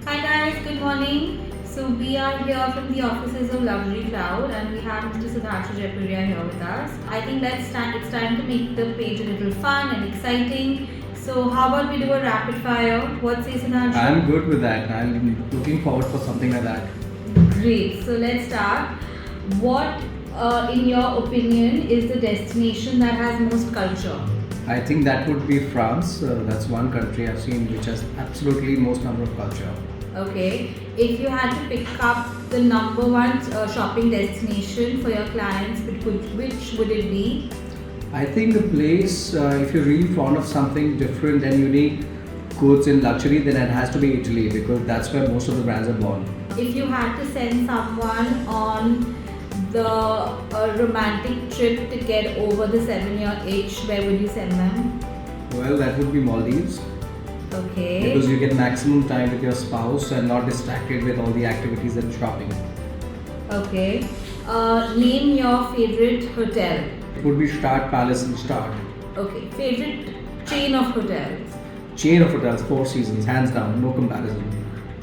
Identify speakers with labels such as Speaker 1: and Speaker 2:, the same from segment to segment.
Speaker 1: Hi guys, good morning. So we are here from the offices of Luxury Cloud and we have Mr. Sudhanshu Jaipuria here with us. I think it's time to make the page a little fun and exciting. So how about we do a rapid fire? What says Sudhanshu?
Speaker 2: I'm good with that. I'm looking forward for something like that.
Speaker 1: Great. So let's start. What, in your opinion, is the destination that has most culture?
Speaker 2: I think that would be France. That's one country I've seen which has absolutely most number of culture.
Speaker 1: Okay. If you had to pick up the number one shopping destination for your clients, which would it be?
Speaker 2: I think the place, if you're really fond of something different and unique goods in luxury, then it has to be Italy because that's where most of the brands are born.
Speaker 1: If you had to send someone on the romantic trip to get over the 7-year itch, where would you send them?
Speaker 2: Well, that would be Maldives
Speaker 1: Okay.
Speaker 2: because you get maximum time with your spouse and not distracted with all the activities and shopping.
Speaker 1: Okay. Name your favorite hotel.
Speaker 2: It would be Start Palace in Start.
Speaker 1: Okay. Favorite chain of hotels.
Speaker 2: Chain of hotels, Four Seasons, hands down, no comparison.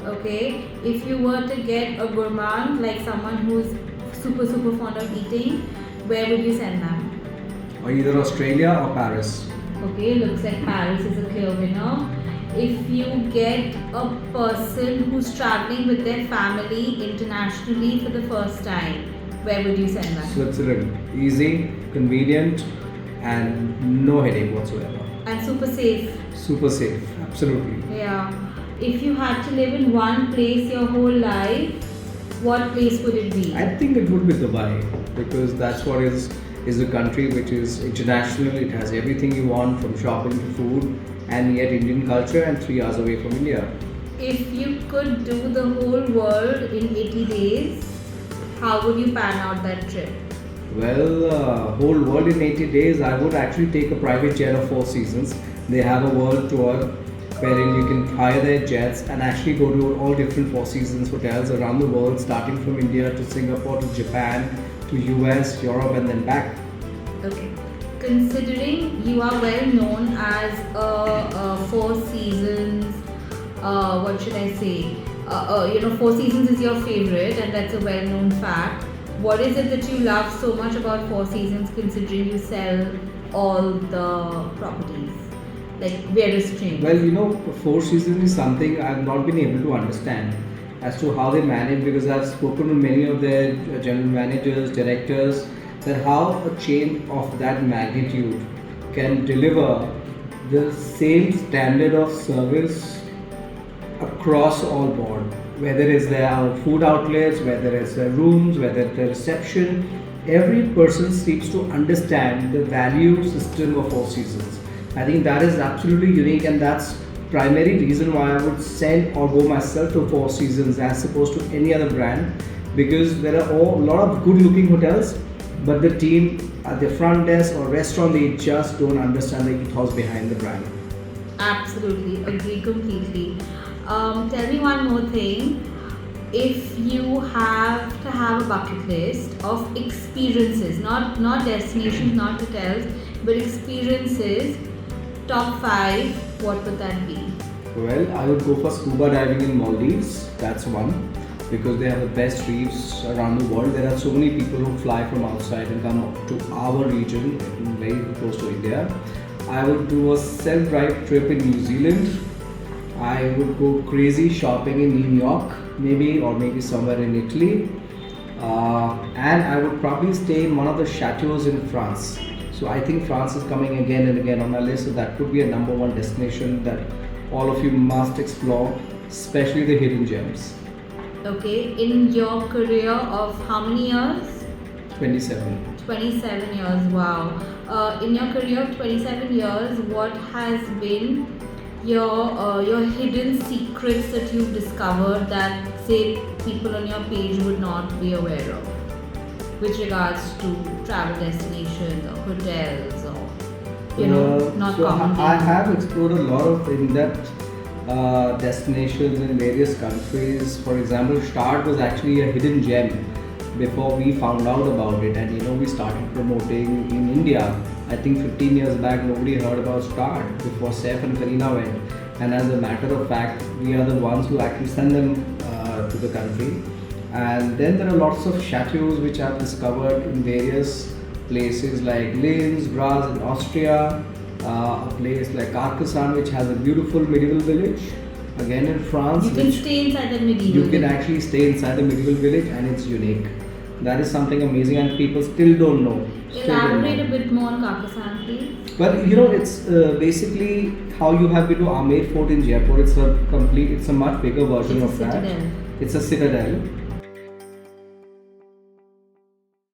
Speaker 1: Okay. If you were to get a gourmand, like someone who's super fond of eating, where would you send them?
Speaker 2: Or either Australia or Paris.
Speaker 1: Okay, looks like Paris is a clear winner. If you get a person who's traveling with their family internationally for the first time, where would you send them?
Speaker 2: Switzerland. Easy, convenient, and no headache whatsoever.
Speaker 1: And super safe.
Speaker 2: Super safe, absolutely.
Speaker 1: Yeah. If you had to live in one place your whole life, what place would it be?
Speaker 2: I think it would be Dubai because that's what is a country which is international. It has everything you want from shopping to food, and yet Indian culture and 3 hours away from India.
Speaker 1: If you could do the whole world in 80 days, how would you pan out that trip?
Speaker 2: Well, whole world in 80 days, I would actually take a private jet of Four Seasons. They have a world tour wherein you can hire their jets and actually go to all different Four Seasons hotels around the world, starting from India to Singapore to Japan to US, Europe, and then back.
Speaker 1: Okay. Considering you are well known as a Four Seasons, what should I say? Four Seasons is your favorite, and that's a well known fact. What is it that you love so much about Four Seasons considering you sell all the properties? Like various chains?
Speaker 2: Well, Four Seasons is something I've not been able to understand as to how they manage because I've spoken to many of their general managers, directors, that how a chain of that magnitude can deliver the same standard of service across all board, whether it's their food outlets, whether it's their rooms, whether it's the reception. Every person seems to understand the value system of Four Seasons. I think that is absolutely unique, and that's primary reason why I would send or go myself to Four Seasons as opposed to any other brand, because there are a lot of good looking hotels, but the team at the front desk or restaurant, they just don't understand the ethos behind the brand.
Speaker 1: Absolutely, agree completely. Tell me one more thing. If you have to have a bucket list of experiences, not destinations, not hotels, but experiences, top 5, what would that be?
Speaker 2: Well, I would go for scuba diving in Maldives. That's one because they have the best reefs around the world. There are so many people who fly from outside and come to our region, very close to India. I would do a self-drive trip in New Zealand. I would go crazy shopping in New York, maybe somewhere in Italy, and I would probably stay in one of the chateaus in France. So I think France is coming again and again on my list. So that could be a number one destination that all of you must explore, especially the hidden gems.
Speaker 1: Okay, in your career of how many years?
Speaker 2: 27.
Speaker 1: 27 years, wow. In your career of 27 years, what has been your hidden secrets that you've discovered that say people on your page would not be aware of with regards to travel destinations or hotels or not
Speaker 2: So
Speaker 1: common
Speaker 2: I
Speaker 1: things?
Speaker 2: have explored a lot of in-depth destinations in various countries. For example, Start was actually a hidden gem before we found out about it, and we started promoting in India. I think 15 years back, nobody heard about Start before Saif and Kareena went. and as a matter of fact, we are the ones who actually send them to the country. And then there are lots of chateaus which I've discovered in various places like Linz, Graz in Austria, a place like Carcassonne which has a beautiful medieval village. Again in France,
Speaker 1: You can
Speaker 2: which
Speaker 1: stay inside the medieval.
Speaker 2: you can actually stay inside the medieval village and it's unique. That is something amazing and people still don't know. Still don't
Speaker 1: Elaborate
Speaker 2: know.
Speaker 1: a bit more on Carcassonne, please.
Speaker 2: But you know, it's basically how you have been to Amer Fort in Jaipur. It's a much bigger version
Speaker 1: It's a
Speaker 2: of that.
Speaker 1: citadel.
Speaker 2: It's a citadel.